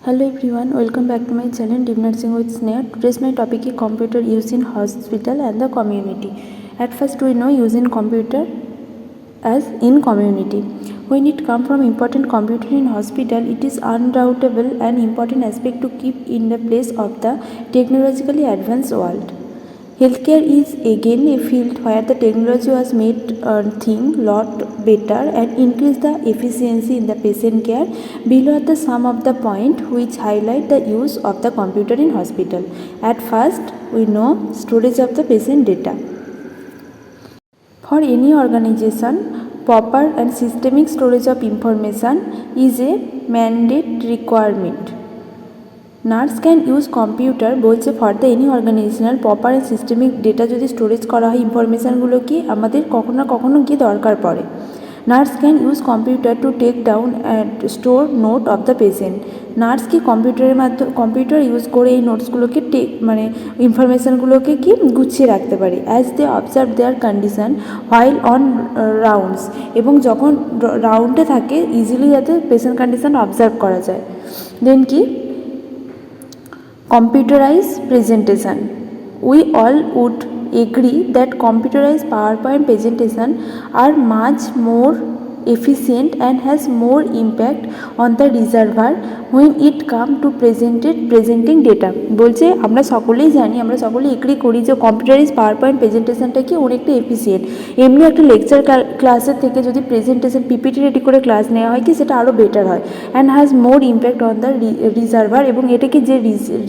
Hello everyone, welcome back to my channel Deep Nursing with Sneha. Today's my topic is computer use in hospital and the community. At first we know using computer as in community. When it comes from important computer in hospital, it is undoubtable an important aspect to keep in the place of the technologically advanced world. Healthcare is again a field where the technology was made thing lot better and increase the efficiency in the patient care. Below are the sum of the point which highlight the use of the computer in hospital. At first, we know storage of the patient data. For any organization, proper and systemic storage of information is a mandate requirement. Nurse can use computer বলছে for the any organizational proper and systemic data যদি storage করা হয় ইনফরমেশানগুলো কি আমাদের কখনো না কখনো গিয়ে দরকার পড়ে। Nurse can use computer to take down and store note of the patient. Nurse কি কম্পিউটারের মাধ্যমে কম্পিউটার ইউজ করে এই নোটসগুলোকে ইনফরমেশানগুলোকে কি গুছিয়ে রাখতে পারে। As they observe their condition while on rounds, এবং যখন রাউন্ডে থাকে ইজিলি যাতে পেশেন্ট কন্ডিশন অবজার্ভ করা যায়। দেন কি computerized presentation. We all would agree that computerized PowerPoint presentation are much more efficient and has more impact on the reservoir when it come to presenting data. বলছে আমরা সকলেই জানি, আমরা সকলেই এগ্রি করি যে কম্পিউটারাইজ পাওয়ার পয়েন্ট প্রেজেন্টেশনটা কি অনেকটা এফিসিয়েন্ট। এমনি একটা লেকচার ক্লাসের থেকে যদি প্রেজেন্টেশন পিপিটি রেডি করে ক্লাস নেওয়া হয় কি সেটা আরও বেটার হয় and has more impact on the reservoir, এবং এটাকে যে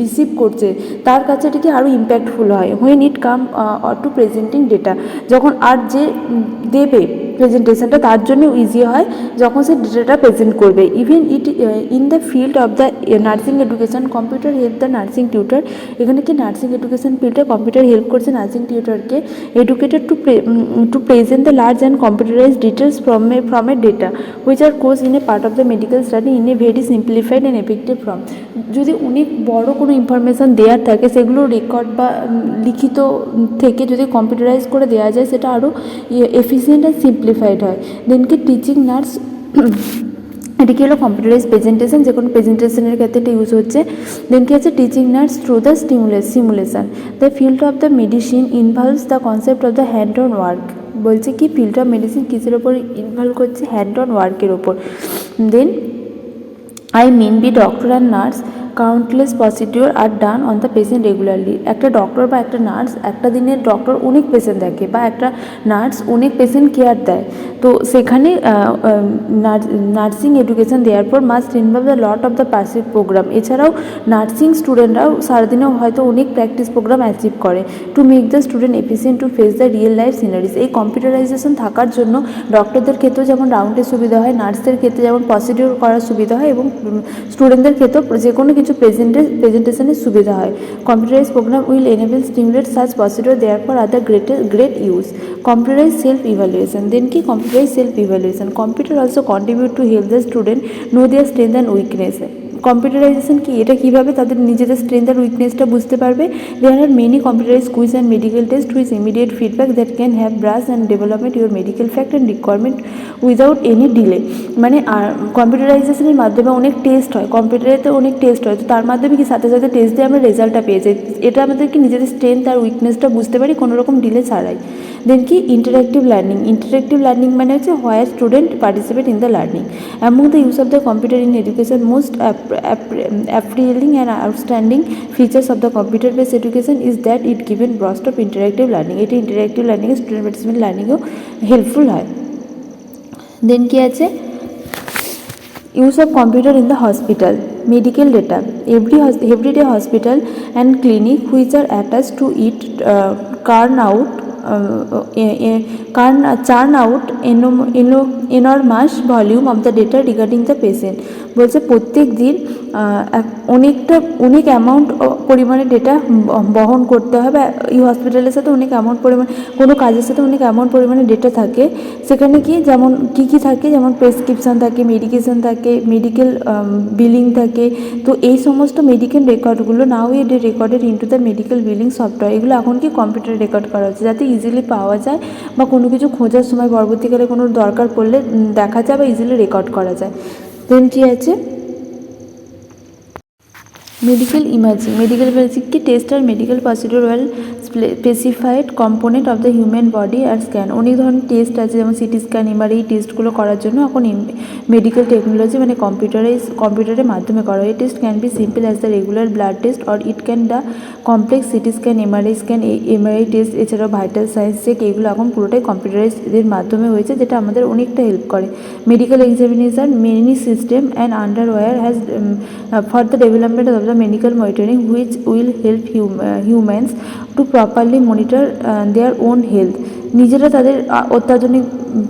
রিসিভ করছে তার কাছে এটাকে আরও ইম্প্যাক্টফুল হয়। When it come to presenting data, যখন আর যে দেবে প্রেজেন্টেশনটা তার জন্য ইজি হয় যখন সে ডেটাটা প্রেজেন্ট করবে। Even it in the field of the nursing education computer help the nursing tutor. এখানে কি নার্সিং এডুকেশন ফিল্ডে কম্পিউটার হেল্প করছে নার্সিং টিউটরকে educated to present the large and computerise details from a data which are course in a part of the medical study in a very simplified and effective form. যদি অনেক বড় কোনো information দেওয়ার থাকে সেগুলো record বা লিখিত থেকে যদি কম্পিউটারাইজ করে দেওয়া যায় সেটা আরও এফিসিয়েন্ট আর সিম্পলিফাইড হয়। দেন কি টিচিং নার্স, এটা কি হলো কম্পিউটারাইজ প্রেজেন্টেশন, যে কোনো প্রেজেন্টেশনের ক্ষেত্রে এটা ইউজ হচ্ছে। দেন কি আছে teaching nurse through the simulation. The field of the medicine involves the concept of the hand on work. বলছে কি ফিল্ড অফ মেডিসিন কিসের ওপর ইনভলভ করছে, হ্যান্ড অন ওয়ার্কের ওপর। Then I mean be doctor and nurse countless procedure are done on the patient regularly. একটা doctor বা একটা নার্স একটা দিনের ডক্টর অনেক পেশেন্ট দেখে বা একটা নার্স অনেক পেশেন্ট কেয়ার দেয়, তো সেখানে নার্সিং এডুকেশন দেওয়ার পর must involve the lot of the passive program. এছাড়াও নার্সিং স্টুডেন্টরাও সারাদিনেও হয়তো অনেক প্র্যাকটিস প্রোগ্রাম অ্যাচিভ করে to make the student efficient to face the real life scenarios. এই কম্পিউটারাইজেশন থাকার জন্য ডক্টরদের ক্ষেত্রেও যেমন রাউন্ডের সুবিধা হয়, নার্সদের ক্ষেত্রে যেমন প্রসিডিওর করার সুবিধা হয়, এবং স্টুডেন্টদের ক্ষেত্রেও যে কোনো কিছু প্রেজেন্টেশনের সুবিধা হয়। Computerise program will enable stimulate such procedure there for other great use. Computerise self evaluation. Then কি computerise self evaluation. Computer also contribute to help the student know their strength and weakness. Computerisation কি, এটা কীভাবে তাদের নিজেদের strength আর উইকনেসটা বুঝতে পারবে। There are many computerise quiz and medical test with immediate feedback that can have brush and development your medical fact and requirement without any delay. মানে আর কম্পিউটারাইজেশনের মাধ্যমে অনেক টেস্ট হয়, কম্পিউটারেতে অনেক টেস্ট হয়, তো তার মাধ্যমে কি সাথে সাথে টেস্ট দিয়ে আমরা রেজাল্টটা পেয়ে যাই। এটা আমাদেরকে নিজেদের স্ট্রেংথ আর উইকনেসটা বুঝতে পারি কোনো রকম ডিলে ছাড়াই। দেন কি ইন্টারেক্টিভ লার্নিং। ইন্টারেক্টিভ লার্নিং মানে হচ্ছে where student participate in the learning. Among the use of the computer in education most appealing and outstanding features of the computer based education is that it given burst of interactive learning. এটা interactive learning student participant লার্নিংও helpful হয়। Then কি আছে use of computer in the hospital. Medical data. Everyday hospital and clinic which are attached to it churn out enormous volume of the data regarding the patient. বলছে প্রত্যেক দিন অনেক amount পরিমাণে data বহন করতে হবে। এই হসপিটালের সাথে অনেক অ্যামাউন্ট পরিমাণ, কোনো কাজের সাথে অনেক অ্যামাউন্ট পরিমাণে ডেটা থাকে। সেখানে কি যেমন কী থাকে, যেমন প্রেসক্রিপশান থাকে, মেডিকেশান থাকে, মেডিকেল বিলিং থাকে। তো এই সমস্ত মেডিকেল রেকর্ডগুলো now recorded into the medical billing software. এগুলো এখন কি কম্পিউটারে রেকর্ড করা হচ্ছে যাতে ইজিলি পাওয়া যায় বা কোনো কিছু খোঁজার সময় পরবর্তীকালে কোনো দরকার পড়লে দেখা যায় বা ইজিলি রেকর্ড করা যায়। দেন কী আছে Medical imaging. Medical imaging की टेस्ट আর medical procedural specified component of the human body আর স্ক্যান। অনেক ধরনের টেস্ট আছে, যেমন সিটি স্ক্যান, এমআরআই, এই টেস্টগুলো করার জন্য এখন মেডিকেল টেকনোলজি মানে কম্পিউটারের মাধ্যমে করা হয়। Test can be simple as the regular blood test or it can the complex CT scan, MRI scan, MRI test, এছাড়াও ভাইটাল সায়েন্স চেক, এগুলো এখন পুরোটাই কম্পিউটারাইজের মাধ্যমে হয়েছে, যেটা আমাদের অনেকটা হেল্প করে। Medical examination many system and underwear has for the development of the medical monitoring which will help humans to properly monitor their own health. নিজেরা তাদের অত্যাধুনিক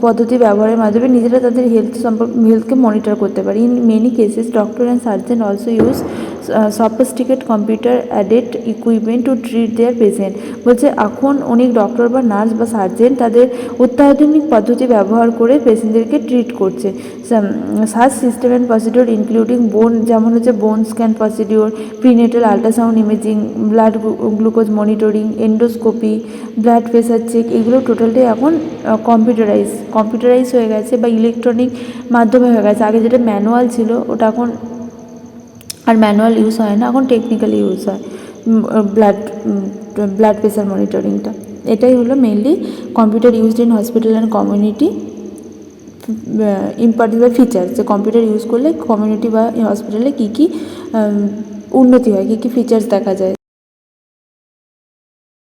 পদ্ধতি ব্যবহারের মাধ্যমে নিজেরা তাদের হেলথকে মনিটর করতে পারে। In many cases doctor and surgeon also use sophisticate computer aided equipment to treat their patient. বলছে এখন অনেক ডক্টর বা নার্স বা সার্জন তাদের অত্যাধুনিক পদ্ধতি ব্যবহার করে পেশেন্টদেরকে ট্রিট করছে। Search system and procedure including bone, যেমন হচ্ছে bone scan procedure, prenatal ultrasound imaging, blood glucose monitoring, endoscopy, blood pressure check, এগুলো টোটালটাই এখন কম্পিউটারাইজ হয়ে গেছে বা ইলেকট্রনিক মাধ্যমে হয়ে গেছে। আগে যেটা ম্যানুয়াল ছিল ওটা এখন আর ম্যানুয়াল ইউজ হয় না, এখন টেকনিক্যালি ইউজ হয় ব্লাড প্রেশার মনিটরিংটা। এটাই হলো mainly computer used in hospital and community important feature, যে কম্পিউটার ইউজ করলে কমিউনিটি বা হসপিটালে কী কী উন্নতি হয়, কী কী ফিচার্স দেখা যায়।